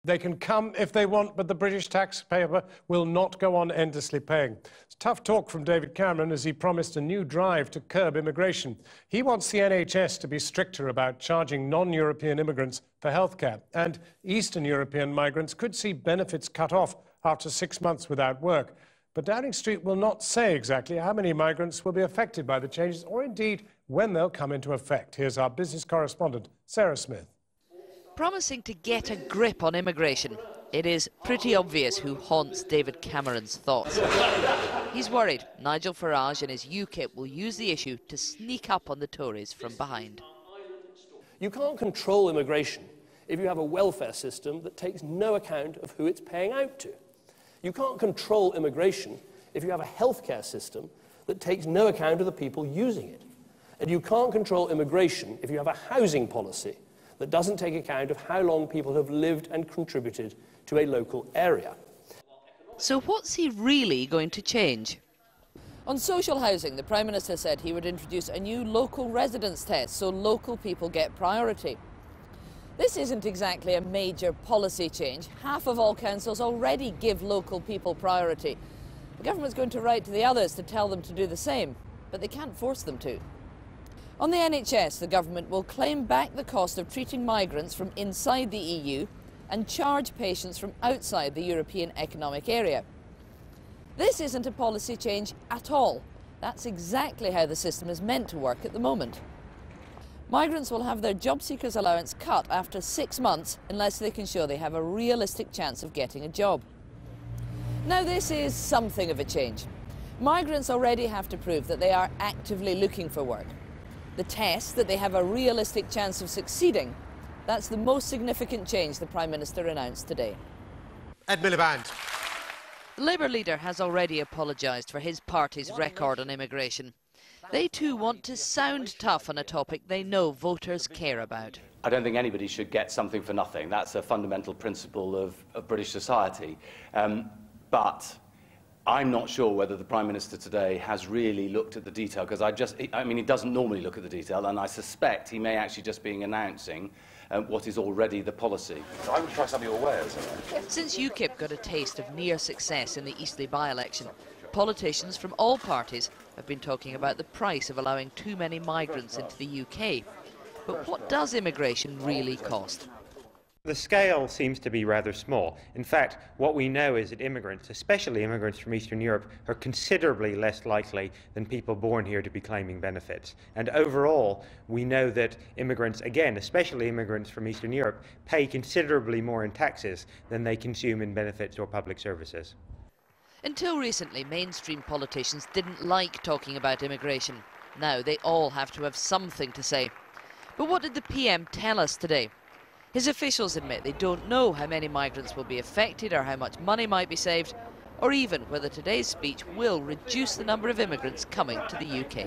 They can come if they want, but the British taxpayer will not go on endlessly paying. It's tough talk from David Cameron as he promised a new drive to curb immigration. He wants the NHS to be stricter about charging non-European immigrants for healthcare. And Eastern European migrants could see benefits cut off after 6 months without work. But Downing Street will not say exactly how many migrants will be affected by the changes or indeed when they'll come into effect. Here's our business correspondent, Sarah Smith. Promising to get a grip on immigration, it is pretty obvious who haunts David Cameron's thoughts. He's worried Nigel Farage and his UKIP will use the issue to sneak up on the Tories from behind. You can't control immigration if you have a welfare system that takes no account of who it's paying out to. You can't control immigration if you have a healthcare system that takes no account of the people using it. And you can't control immigration if you have a housing policy that doesn't take account of how long people have lived and contributed to a local area. So what's he really going to change? On social housing, the Prime Minister said he would introduce a new local residence test so local people get priority. This isn't exactly a major policy change. Half of all councils already give local people priority. The government's going to write to the others to tell them to do the same, but they can't force them to. On the NHS, the government will claim back the cost of treating migrants from inside the EU and charge patients from outside the European Economic Area. This isn't a policy change at all. That's exactly how the system is meant to work at the moment. Migrants will have their job seekers allowance cut after 6 months unless they can show they have a realistic chance of getting a job. Now, this is something of a change. Migrants already have to prove that they are actively looking for work. The test that they have a realistic chance of succeeding, that's the most significant change the Prime Minister announced today. Ed Miliband. The Labour leader has already apologised for his party's record on immigration. They too want to sound tough on a topic they know voters care about. I don't think anybody should get something for nothing. That's a fundamental principle of British society. But I'm not sure whether the Prime Minister today has really looked at the detail, because I mean, he doesn't normally look at the detail, and I suspect he may actually just be announcing what is already the policy. I would try something away. Since UKIP got a taste of near success in the Eastleigh by-election, politicians from all parties have been talking about the price of allowing too many migrants into the UK. But what does immigration really cost? The scale seems to be rather small. In fact, what we know is that immigrants, especially immigrants from Eastern Europe, are considerably less likely than people born here to be claiming benefits. And overall, we know that immigrants, again, especially immigrants from Eastern Europe, pay considerably more in taxes than they consume in benefits or public services. Until recently, mainstream politicians didn't like talking about immigration. Now they all have to have something to say. But what did the PM tell us today? His officials admit they don't know how many migrants will be affected or how much money might be saved, or even whether today's speech will reduce the number of immigrants coming to the UK.